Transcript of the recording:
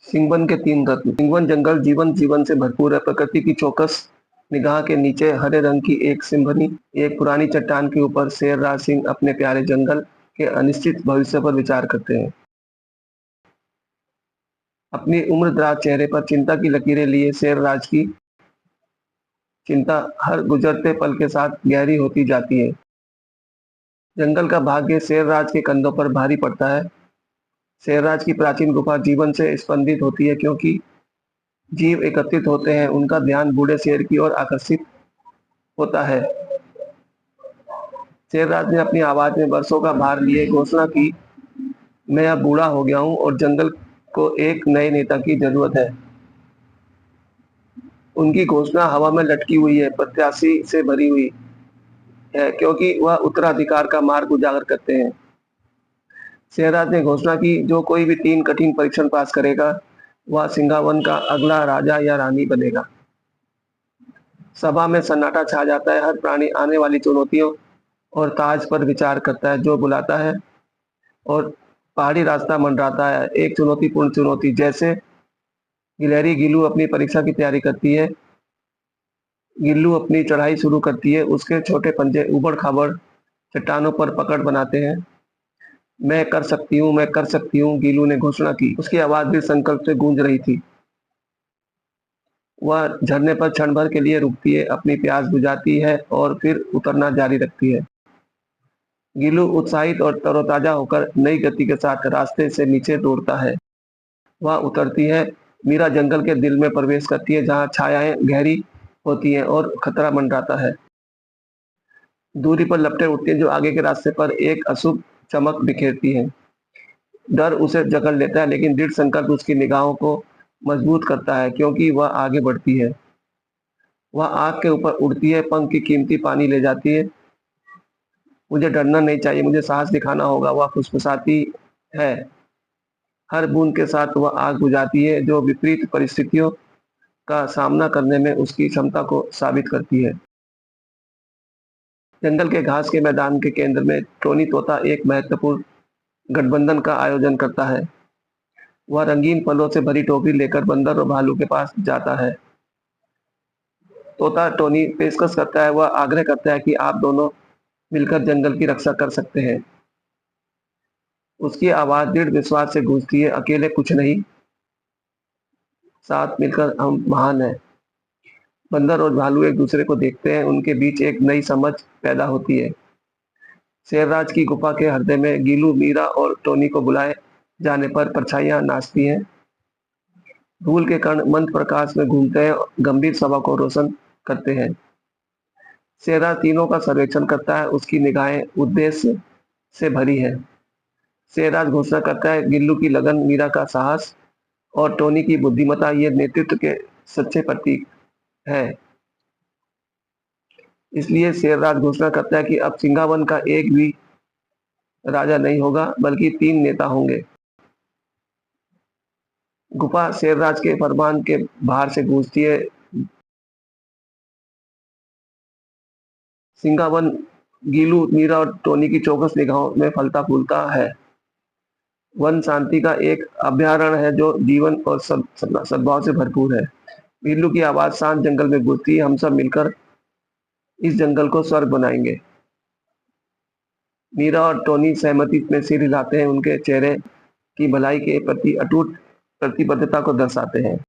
सिंघवन के तीन रत्न। सिंघवन जंगल जीवन से भरपूर है। प्रकृति की चौकस निगाह के नीचे हरे रंग की एक सिंघनी, एक पुरानी चट्टान के ऊपर शेरराज सिंह अपने प्यारे जंगल के अनिश्चित भविष्य पर विचार करते हैं। अपनी उम्रदराज चेहरे पर चिंता की लकीरें लिए शेरराज की चिंता हर गुजरते पल के साथ गहरी होती जाती है। जंगल का भाग्य शेरराज के कंधों पर भारी पड़ता है। शेरराज की प्राचीन गुफा जीवन से स्पंदित होती है, क्योंकि जीव एकत्रित होते हैं, उनका ध्यान बूढ़े शेर की ओर आकर्षित होता है। शेरराज ने अपनी आवाज में वर्षों का भार लिए घोषणा की, मैं अब बूढ़ा हो गया हूँ और जंगल को एक नए नेता की जरूरत है। उनकी घोषणा हवा में लटकी हुई है, प्रत्याशी से भरी हुई है, क्योंकि वह उत्तराधिकार का मार्ग उजागर करते हैं। शेरराज ने घोषणा की, जो कोई भी 3 कठिन परीक्षण पास करेगा, वह सिंघावन का अगला राजा या रानी बनेगा। सभा में सन्नाटा छा जाता है। हर प्राणी आने वाली चुनौतियों और ताज पर विचार करता है जो बुलाता है, और पहाड़ी रास्ता मंडराता है। एक चुनौतीपूर्ण चुनौती, जैसे गिलहरी गिल्लू अपनी परीक्षा की तैयारी करती है। गिल्लू अपनी चढ़ाई शुरू करती है, उसके छोटे पंजे उबड़-खाबड़ चट्टानों पर पकड़ बनाते हैं। मैं कर सकती हूँ, मैं कर सकती हूँ, गिल्लू ने घोषणा की। उसकी आवाज भी संकल्प से गूंज रही थी। वह झरने पर क्षण भर के लिए रुकती है, अपनी प्यास बुझाती है और फिर उतरना जारी रखती है। गिल्लू उत्साहित और तरोताजा होकर नई गति के साथ रास्ते से नीचे दौड़ता है। वह उतरती है, मीरा जंगल के दिल में प्रवेश करती है, जहाँ छायाएं गहरी होती हैं और खतरा मंडराता है। दूरी पर लपटें उठती हैं जो आगे के रास्ते पर एक अशुभ चमक बिखेरती हैं। डर उसे जकड़ लेता है, लेकिन दृढ़ संकल्प उसकी निगाहों को मजबूत करता है, क्योंकि वह आगे बढ़ती है। वह आग के ऊपर उड़ती है, पंख की कीमती पानी ले जाती है। मुझे डरना नहीं चाहिए, मुझे साहस दिखाना होगा, वह फुसफुसाती है। हर बूंद के साथ वह आग बुझाती है, जो विपरीत परिस्थितियों का सामना करने में उसकी क्षमता को साबित करती है। जंगल के घास के मैदान के केंद्र में टोनी तोता एक महत्वपूर्ण गठबंधन का आयोजन करता है। वह रंगीन फलों से भरी टोकरी लेकर बंदर और भालू के पास जाता है। तोता टोनी पेशकश करता है, वह आग्रह करता है कि आप दोनों मिलकर जंगल की रक्षा कर सकते हैं। उसकी आवाज दृढ़ विश्वास से गूंजती है, अकेले कुछ नहीं, साथ मिलकर हम महान हैं। बंदर और भालू एक दूसरे को देखते हैं, उनके बीच एक नई समझ पैदा होती है। शेरराज की गुफा के हृदय में गीलू, मीरा और टोनी को बुलाए जाने पर परछाइयां नाचती हैं। धूल के कण मंद प्रकाश में घूमते हैं, गंभीर सभा को रोशन करते हैं। शेरराज तीनों का सर्वेक्षण करता है, उसकी निगाहें उद्देश्य से भरी है। शेरराज घोषणा करता है, गिल्लू की लगन, मीरा का साहस और टोनी की बुद्धिमत्ता ये नेतृत्व के सच्चे प्रतीक है। इसलिए शेरराज घोषणा करता है कि अब सिंघावन का एक भी राजा नहीं होगा, बल्कि 3 नेता होंगे। गुफा शेरराज के फरमान के बाहर से गूंजती है। सिंघावन गीलू, मीरा और टोनी की चौकस निगाहों में फलता फूलता है। वन शांति का एक अभ्यारण्य है जो जीवन और सद्भाव से भरपूर है। गीलू की आवाज शांत जंगल में गूंजती है, हम सब मिलकर इस जंगल को स्वर्ग बनाएंगे। मीरा और टोनी सहमति में सिर हिलाते हैं, उनके चेहरे की भलाई के प्रति अटूट प्रतिबद्धता को दर्शाते हैं।